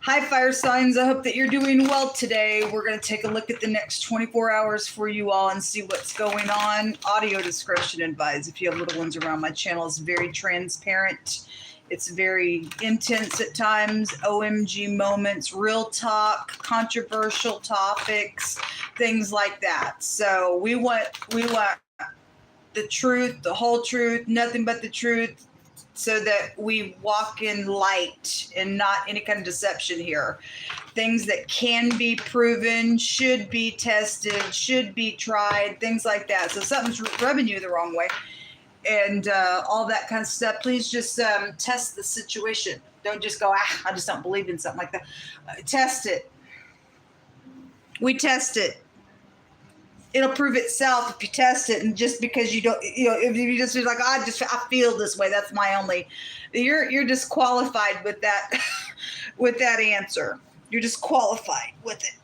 Hi, fire signs. I hope that you're doing well today. We're going to take a look at the next 24 hours for you all and see what's going on. Audio discretion advised. If you have little ones around, my channel is very transparent. It's very intense at times, OMG moments, real talk, controversial topics, things like that. So we want the truth, the whole truth, nothing but the truth, so that we walk in light and not any kind of deception here. Things that can be proven, should be tested, should be tried, things like that. So something's rubbing you the wrong way and all that kind of stuff. Please just test the situation. Don't just go, I just don't believe in something like that. Test it. We test it. It'll prove itself if you test it, and just because you don't, if you just be like, I feel this way, that's my only, you're disqualified with that, with that answer. You're disqualified with it.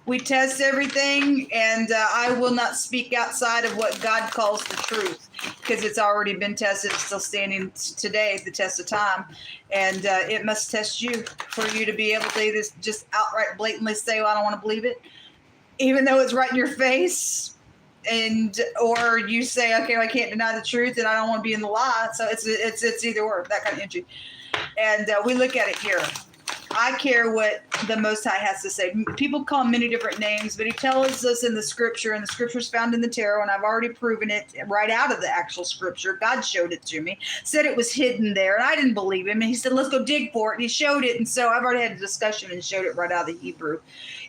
We test everything, and I will not speak outside of what God calls the truth, because it's already been tested. It's still standing today, the test of time, and it must test you for you to be able to either just outright blatantly say, well, I don't want to believe it, even though it's right in your face, or you say, okay, well, I can't deny the truth and I don't want to be in the lie. So it's either or, that kind of entry. And we look at it here. I care what the Most High has to say. People call him many different names, but he tells us in the scripture, and the scripture is found in the tarot, and I've already proven it right out of the actual scripture. God showed it to me, said it was hidden there, and I didn't believe him. And he said, let's go dig for it. And he showed it. And so I've already had a discussion and showed it right out of the Hebrew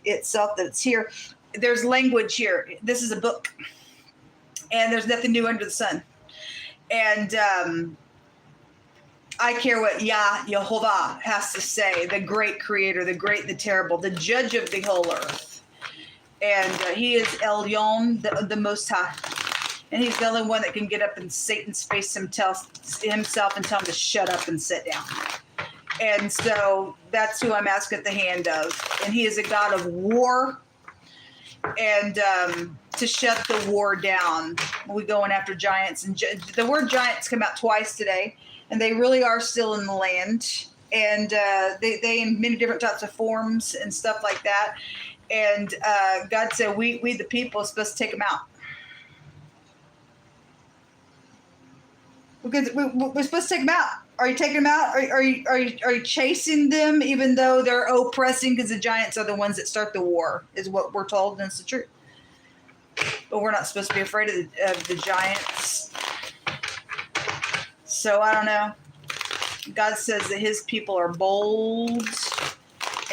itself that it's here. There's language here. This is a book, and there's nothing new under the sun. And I care what Yehovah has to say, the great creator, the great, the terrible, the judge of the whole earth. And he is Elyon, the Most High. And he's the only one that can get up in Satan's face himself and tell him to shut up and sit down. And so that's who I'm asking at the hand of. And he is a God of war. And to shut the war down. We're going after giants. And the word giants come out twice today, and they really are still in the land. And they in many different types of forms and stuff like that. And God said, we the people, are supposed to take them out. Because we're supposed to take them out. Are you taking them out? Are you chasing them, even though they're oppressing? Because the giants are the ones that start the war, is what we're told, and it's the truth. But we're not supposed to be afraid of the giants. So I don't know. God says that his people are bold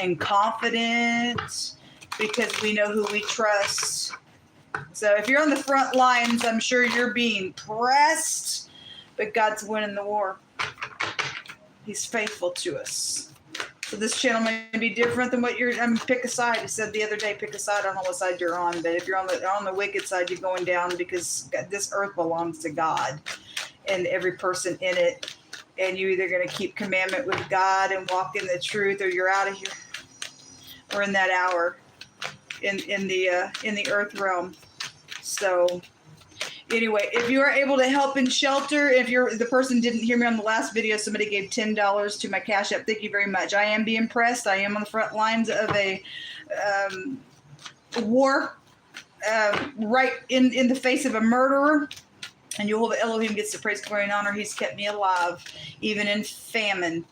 and confident because we know who we trust. So if you're on the front lines, I'm sure you're being pressed, but God's winning the war. He's faithful to us. So this channel may be different than what you're. Pick a side. He said the other day, pick a side. I don't know what side you're on, but if you're on the wicked side, you're going down, because this earth belongs to God and every person in it. And you're either going to keep commandment with God and walk in the truth, or you're out of here. Or in that hour, in the earth realm. So. Anyway, if you are able to help and shelter, if the person didn't hear me on the last video, somebody gave $10 to my Cash App. Thank you very much. I am being pressed. I am on the front lines of a war, right in the face of a murderer. And Yehovah Elohim gets the praise, glory, and honor. He's kept me alive, even in famine.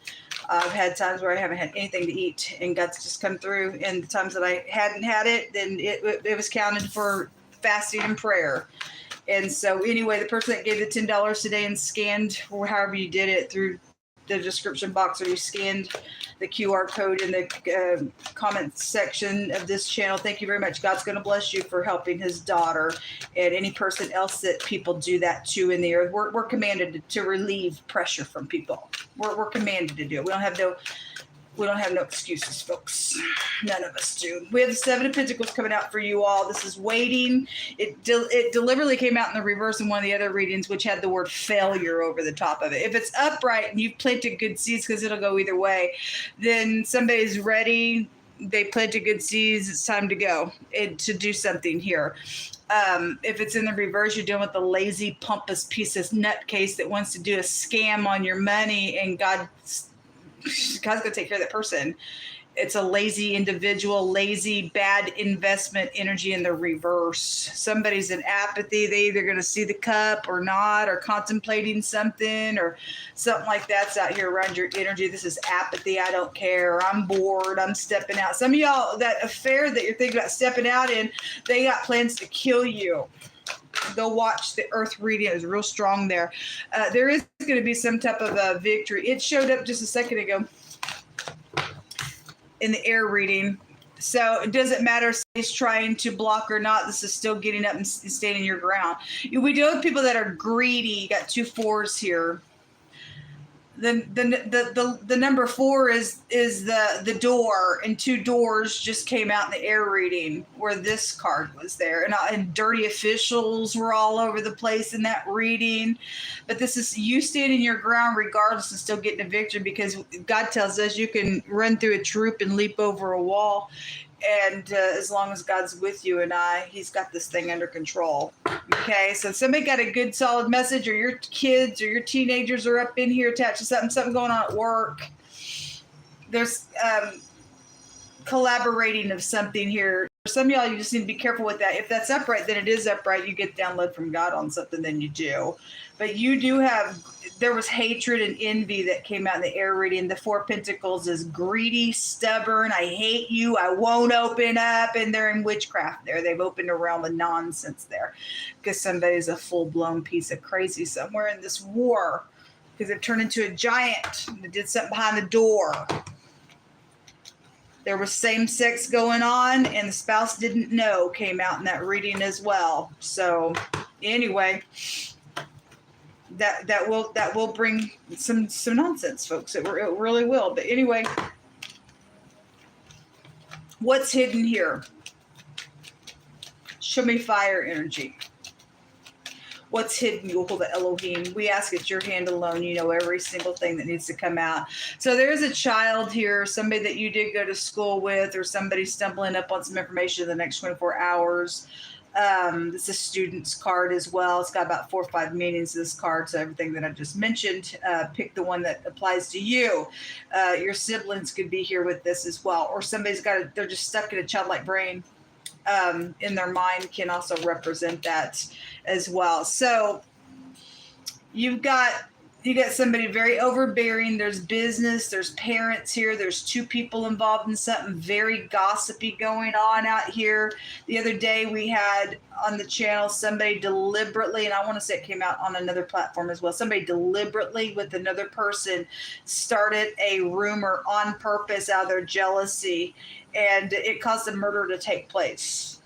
I've had times where I haven't had anything to eat, and God's just come through. And the times that I hadn't had it, then it was counted for fasting and prayer. And so anyway, the person that gave the $10 today and scanned, or however you did it, through the description box, or you scanned the QR code in the comment section of this channel, thank you very much. God's going to bless you for helping his daughter and any person else that people do that to in the earth. We're commanded to relieve pressure from people. We're commanded to do it. We don't have no excuses, folks. None of us do. We have the Seven of Pentacles coming out for you all. This is waiting. It deliberately came out in the reverse in one of the other readings, which had the word failure over the top of it. If it's upright and you've planted good seeds, because it'll go either way, then somebody's ready. They planted good seeds. It's time to go and to do something here. If it's in the reverse, you're dealing with the lazy, pompous piece of nutcase that wants to do a scam on your money, and God God's going to take care of that person. It's a lazy individual, lazy, bad investment energy in the reverse. Somebody's in apathy. They either going to see the cup or not, or contemplating something or something like that's out here around your energy. This is apathy. I don't care. I'm bored. I'm stepping out. Some of y'all, that affair that you're thinking about stepping out in, they got plans to kill you. Go watch the earth reading. It was real strong there. There is going to be some type of a victory. It showed up just a second ago in the air reading. So it doesn't matter if he's trying to block or not. This is still getting up and standing your ground. We deal with people that are greedy. You got 2 4s here. The number 4 is the door, and 2 doors just came out in the air reading where this card was there, and dirty officials were all over the place in that reading. But this is you standing your ground regardless and still getting a victory, because God tells us you can run through a troop and leap over a wall. And as long as God's with you and he's got this thing under control. Okay, so somebody got a good solid message, or your kids or your teenagers are up in here attached to something going on at work. There's collaborating of something here. For some of y'all, you just need to be careful with that. If that's upright, then it is upright. You get download from God on something, then you do. But you do have, there was hatred and envy that came out in the air reading. The 4 Pentacles is greedy, stubborn. I hate you. I won't open up. And they're in witchcraft there. They've opened a realm of nonsense there because somebody's a full-blown piece of crazy somewhere in this war, because they've turned into a giant that did something behind the door. There was same-sex going on, and the spouse didn't know, came out in that reading as well. So anyway, that will bring some nonsense, folks. It really will. But anyway, what's hidden here? Show me fire energy. What's hidden? Yehovah Elohim. We ask it's your hand alone. You know every single thing that needs to come out. So there's a child here, somebody that you did go to school with, or somebody stumbling up on some information in the next 24 hours. It's a student's card as well. It's got about 4 or 5 meanings, this card. So everything that I just mentioned, pick the one that applies to you. Your siblings could be here with this as well. Or somebody's they're just stuck in a childlike brain. In their mind can also represent that as well. So you got somebody very overbearing. There's business, there's parents here, there's 2 people involved in something very gossipy going on out here. The other day we had on the channel somebody deliberately, and I want to say it came out on another platform as well, somebody deliberately with another person started a rumor on purpose out of their jealousy, and it caused a murder to take place.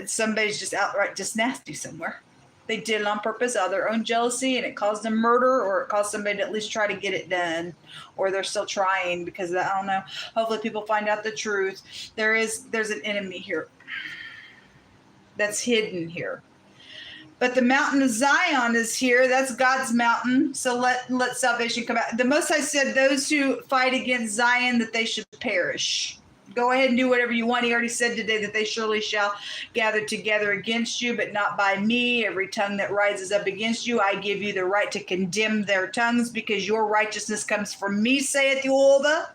Somebody's just outright just nasty somewhere. They did it on purpose out of their own jealousy, and it caused a murder, or it caused somebody to at least try to get it done, or they're still trying because I don't know. Hopefully people find out the truth. There's an enemy here that's hidden here. But the mountain of Zion is here. That's God's mountain. So let salvation come out. The Most High said those who fight against Zion, that they should perish. Go ahead and do whatever you want. He already said today that they surely shall gather together against you, but not by me. Every tongue that rises up against you, I give you the right to condemn their tongues, because your righteousness comes from me, saith Yehovah.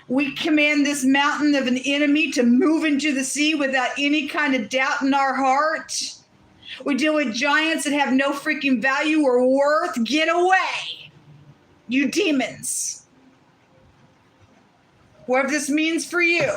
We command this mountain of an enemy to move into the sea without any kind of doubt in our heart. We deal with giants that have no freaking value or worth. Get away, you demons. Whatever this means for you.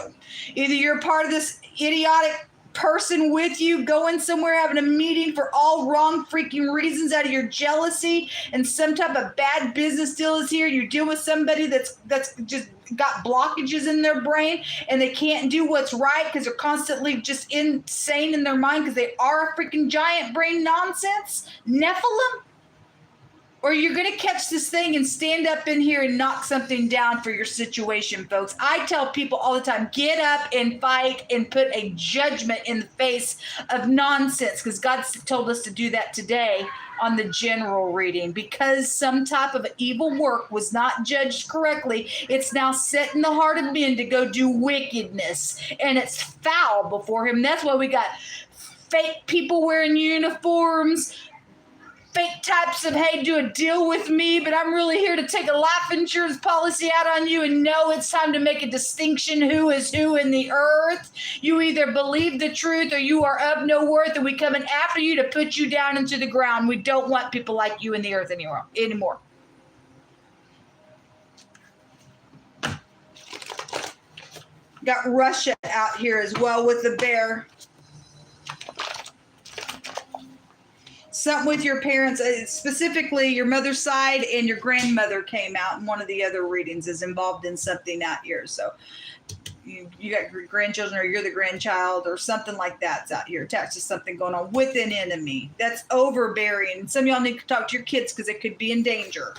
Either you're part of this idiotic person with you going somewhere having a meeting for all wrong freaking reasons out of your jealousy, and some type of bad business deal is here. You deal with somebody that's just got blockages in their brain, and they can't do what's right because they're constantly just insane in their mind because they are a freaking giant brain nonsense, Nephilim. Or you're going to catch this thing and stand up in here and knock something down for your situation, folks. I tell people all the time, get up and fight and put a judgment in the face of nonsense, because God told us to do that today on the general reading. Because some type of evil work was not judged correctly, it's now set in the heart of men to go do wickedness, and it's foul before him. That's why we got fake people wearing uniforms, fake types of, hey, do a deal with me, but I'm really here to take a life insurance policy out on you, and no, it's time to make a distinction who is who in the earth. You either believe the truth or you are of no worth, and we coming after you to put you down into the ground. We don't want people like you in the earth anymore. Got Russia out here as well with the bear. Something with your parents, specifically your mother's side and your grandmother came out in one of the other readings, is involved in something out here. So you got grandchildren, or you're the grandchild, or something like that's out here attached to something going on with an enemy. That's overbearing. Some of y'all need to talk to your kids because it could be in danger.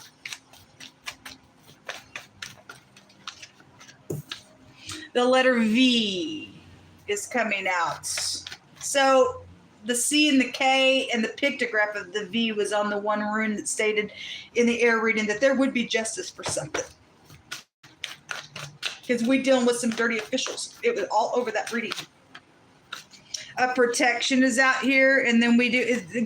The letter V is coming out. So the C and the K and the pictograph of the V was on the one rune that stated in the air reading that there would be justice for something. Because we're dealing with some dirty officials. It was all over that reading. Protection is out here, and then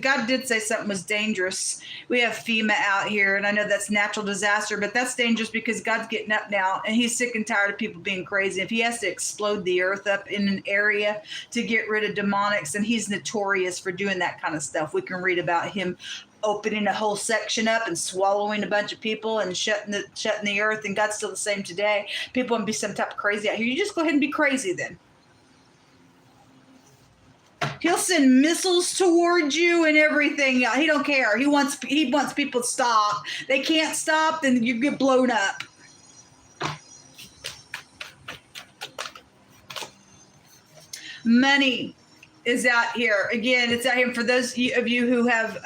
God did say something was dangerous. We have FEMA out here, and I know that's natural disaster, but that's dangerous because God's getting up now, and he's sick and tired of people being crazy. If he has to explode the earth up in an area to get rid of demonics, and he's notorious for doing that kind of stuff. We can read about him opening a whole section up and swallowing a bunch of people and shutting the earth, and God's still the same today. People want to be some type of crazy out here. You just go ahead and be crazy then. He'll send missiles towards you and everything. He don't care. He wants people to stop. They can't stop, then you get blown up. Money is out here. Again, it's out here for those of you who have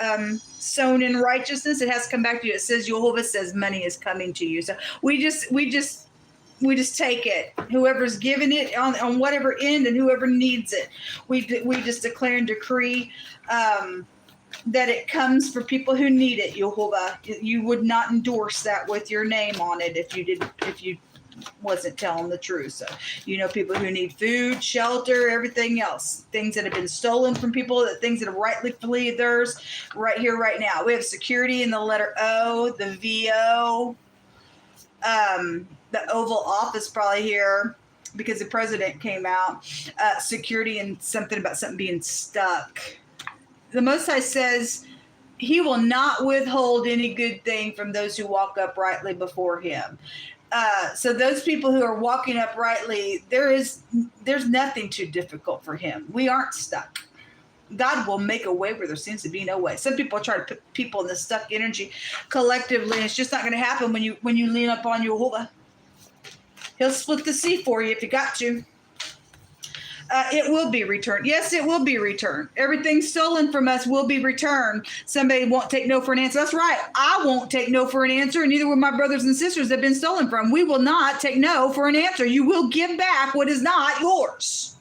sown in righteousness. It has come back to you. It says, Jehovah says money is coming to you. So we just take it. Whoever's giving it on whatever end, and whoever needs it, we just declare and decree that it comes for people who need it. Jehovah, you would not endorse that with your name on it if you wasn't telling the truth. So people who need food, shelter, everything else, things that have been stolen from people, things that are rightfully theirs, right here, right now. We have security in the letter O, the VO. The Oval Office probably here because the president came out. Security and something about something being stuck. The Most High says he will not withhold any good thing from those who walk uprightly before him. So those people who are walking uprightly, there's nothing too difficult for him. We aren't stuck. God will make a way where there seems to be no way. Some people try to put people in the stuck energy collectively, and it's just not going to happen when you lean up on Jehovah. He'll split the sea for you if you got to. It will be returned. Yes, it will be returned. Everything stolen from us will be returned. Somebody won't take no for an answer. That's right. I won't take no for an answer, and neither will my brothers and sisters that have been stolen from. We will not take no for an answer. You will give back what is not yours.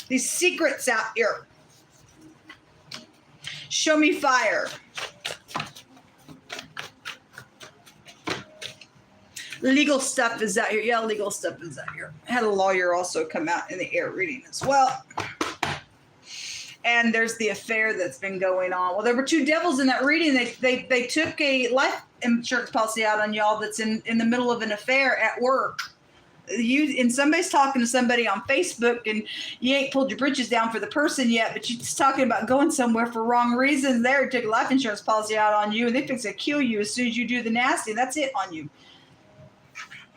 These secrets out here. Show me fire. Legal stuff is out here. Yeah, legal stuff is out here. I had a lawyer also come out in the air reading as well. And there's the affair that's been going on. Well, there were two devils in that reading. They took a life insurance policy out on y'all that's in the middle of an affair at work. And somebody's talking to somebody on Facebook, and you ain't pulled your britches down for the person yet, but you're just talking about going somewhere for wrong reasons. They took a life insurance policy out on you, and they fix to kill you as soon as you do the nasty. That's it on you.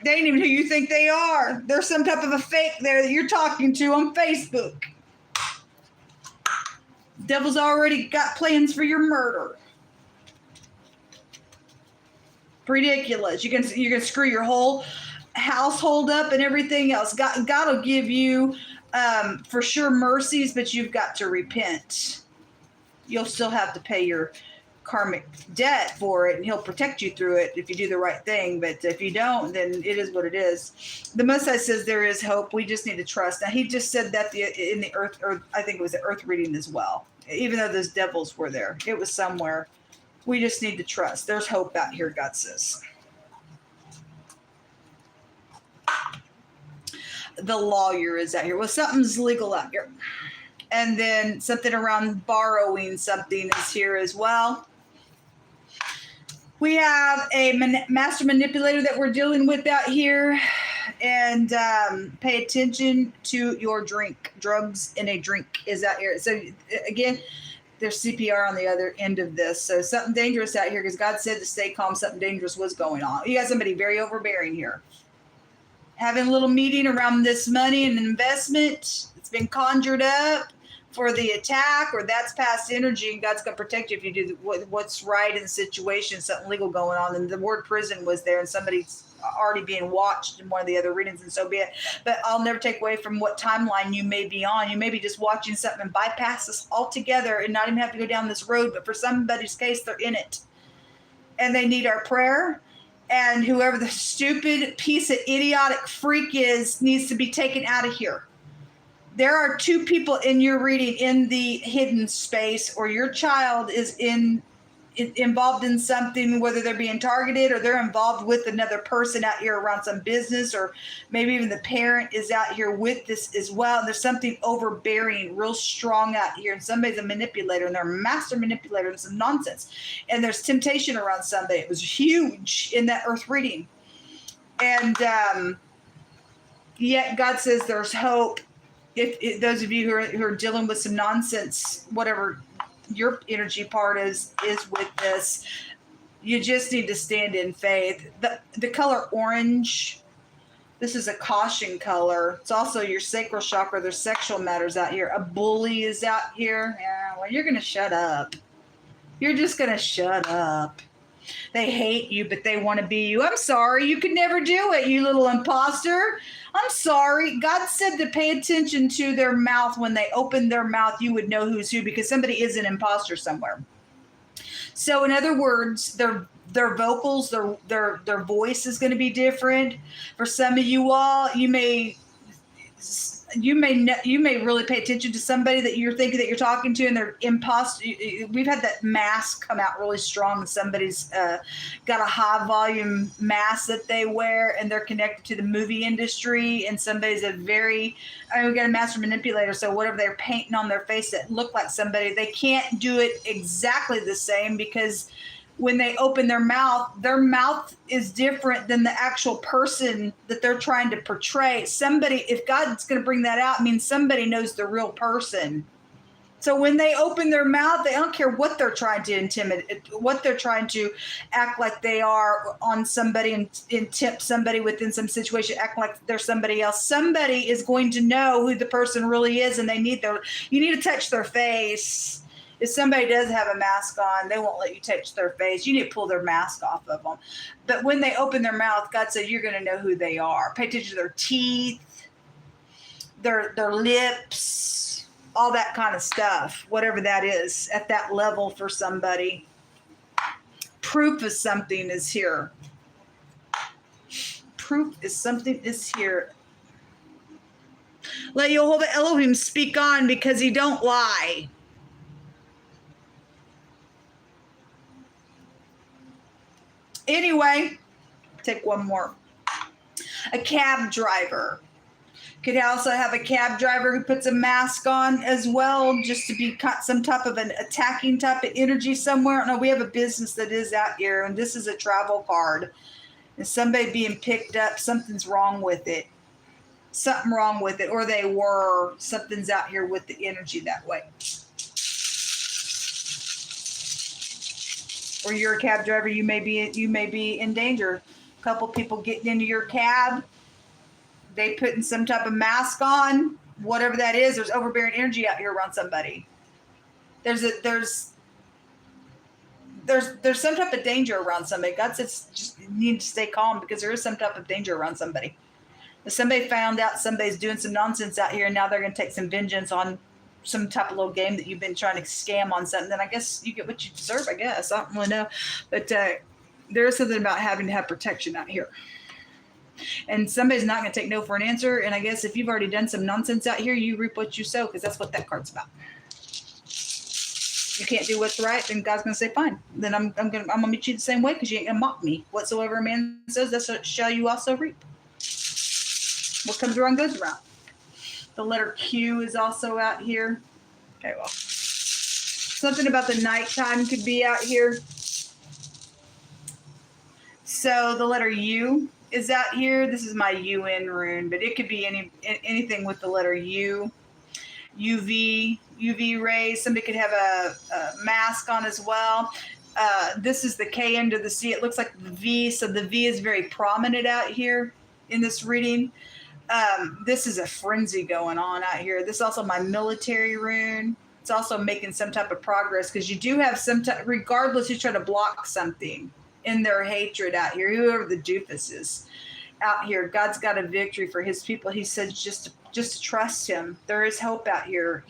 They ain't even who you think they are. There's some type of a fake there that you're talking to on Facebook. Devil's already got plans for your murder. Ridiculous. You're gonna screw your whole household up and everything else. God will give you for sure mercies, but you've got to repent. You'll still have to pay your karmic debt for it, and he'll protect you through it if you do the right thing. But if you don't, then it is what it is. The Most High says there is hope. We just need to trust. Now, he just said that in the earth, or I think it was the earth reading as well. Even though those devils were there, it was somewhere. We just need to trust. There's hope out here, God says. The lawyer is out here. Well, something's legal out here. And then something around borrowing something is here as well. We have a master manipulator that we're dealing with out here. And pay attention to your drink. Drugs in a drink is out here. So again, there's CPR on the other end of this. So something dangerous out here, because God said to stay calm. Something dangerous was going on. You got somebody very overbearing here. Having a little meeting around this money and investment. It's been conjured up for the attack, or that's past energy, and God's going to protect you if you do what's right in the situation, something legal going on. And the word prison was there, and somebody's already being watched in one of the other readings, and so be it. But I'll never take away from what timeline you may be on. You may be just watching something and bypass this altogether and not even have to go down this road, but for somebody's case, they're in it. And they need our prayer. And whoever the stupid piece of idiotic freak is needs to be taken out of here. There are two people in your reading in the hidden space, or your child is involved in something, whether they're being targeted or they're involved with another person out here around some business, or maybe even the parent is out here with this as well. And there's something overbearing, real strong out here. And somebody's a manipulator, and they're a master manipulator, and some nonsense. And there's temptation around somebody. It was huge in that earth reading. And yet God says there's hope. If those of you who are dealing with some nonsense, whatever your energy part is with this, you just need to stand in faith. The color orange, this is a caution color. It's also your sacral chakra. There's sexual matters out here. A bully is out here. Yeah, well, you're going to shut up. You're just going to shut up. They hate you, but they want to be you. I'm sorry. You could never do it, you little imposter. I'm sorry. God said to pay attention to their mouth. When they open their mouth, you would know who's who, because somebody is an imposter somewhere. So in other words, their vocals, their voice is going to be different. For some of you all, you may really pay attention to somebody that you're thinking that you're talking to, and they're imposter. We've had that mask come out really strong, and somebody's got a high volume mask that they wear, and they're connected to the movie industry. And somebody's we got a master manipulator. So whatever they're painting on their face that look like somebody, they can't do it exactly the same, because when they open their mouth is different than the actual person that they're trying to portray. Somebody, if God's going to bring that out, means somebody knows the real person. So when they open their mouth, they don't care what they're trying to intimidate, what they're trying to act like they are on somebody and tip somebody within some situation, act like they're somebody else. Somebody is going to know who the person really is, and you need to touch their face. If somebody does have a mask on, they won't let you touch their face. You need to pull their mask off of them. But when they open their mouth, God said you're going to know who they are. Pay attention to their teeth, their lips, all that kind of stuff, whatever that is at that level for somebody. Proof of something is here. Proof is something is here. Let Jehovah Elohim speak on, because he don't lie. Anyway, take one more. A cab driver. Could also have a cab driver who puts a mask on as well, just to be some type of an attacking type of energy somewhere. No, we have a business that is out here, and this is a travel card. And somebody being picked up, something's wrong with it. Something wrong with it, or they were. Something's out here with the energy that way. Or you're a cab driver, you may be in danger. A couple people getting into your cab, they putting some type of mask on, whatever that is. There's overbearing energy out here around somebody. There's some type of danger around somebody. God says just you need to stay calm, because there is some type of danger around somebody. If somebody found out somebody's doing some nonsense out here, and now they're going to take some vengeance on some type of little game that you've been trying to scam on something, then I guess you get what you deserve, I guess. I don't really know. But there is something about having to have protection out here. And somebody's not going to take no for an answer. And I guess if you've already done some nonsense out here, you reap what you sow, because that's what that card's about. You can't do what's right, then God's going to say, fine. Then I'm gonna meet you the same way, because you ain't going to mock me. Whatsoever a man says, that shall you also reap. What comes around goes around. The letter Q is also out here. Okay, well, something about the nighttime could be out here. So the letter U is out here. This is my UN rune, but it could be anything with the letter U. UV rays. Somebody could have a mask on as well. This is the K end of the C. It looks like the V, so the V is very prominent out here in this reading. This is a frenzy going on out here. This is also my military rune. It's also making some type of progress because you do have some type, regardless who's trying to block something in their hatred out here, whoever the doofus is out here, God's got a victory for his people. He says just to trust him. There is hope out here.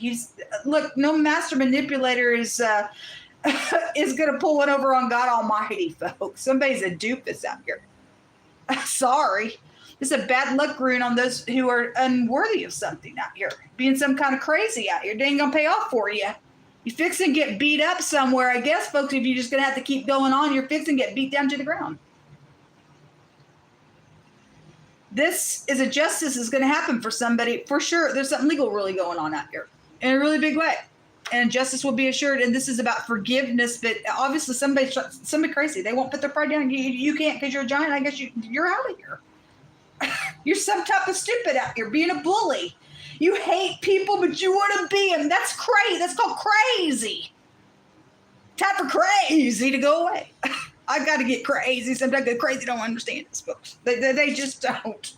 Look, no master manipulator is going to pull one over on God Almighty, folks. Somebody's a doofus out here. Sorry. This is a bad luck rune on those who are unworthy of something out here. Being some kind of crazy out here. They ain't going to pay off for you. You fixing to get beat up somewhere, I guess, folks. If you're just going to have to keep going on, you're fixing to get beat down to the ground. This is a justice is going to happen for somebody, for sure. There's something legal really going on out here in a really big way. And justice will be assured. And this is about forgiveness. But obviously somebody crazy. They won't put their pride down. You can't because you're a giant. I guess you're out of here. You're some type of stupid out here being a bully. You hate people, but you want to be them. That's crazy. That's called crazy. Time for crazy to go away. I got to get crazy. Sometimes the crazy don't understand this, folks. They just don't.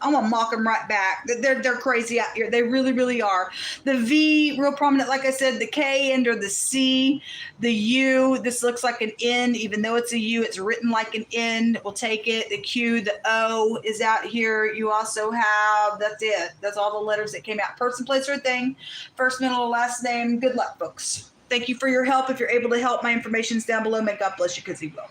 I'm going to mock them right back. They're crazy out here. They really, really are. The V, real prominent, like I said, the K under the C, the U. This looks like an N. Even though it's a U, it's written like an N. We'll take it. The Q, the O is out here. You also have, that's it. That's all the letters that came out. Person, place, or thing. First, middle, last name. Good luck, folks. Thank you for your help. If you're able to help, my information's down below. May God bless you because he will.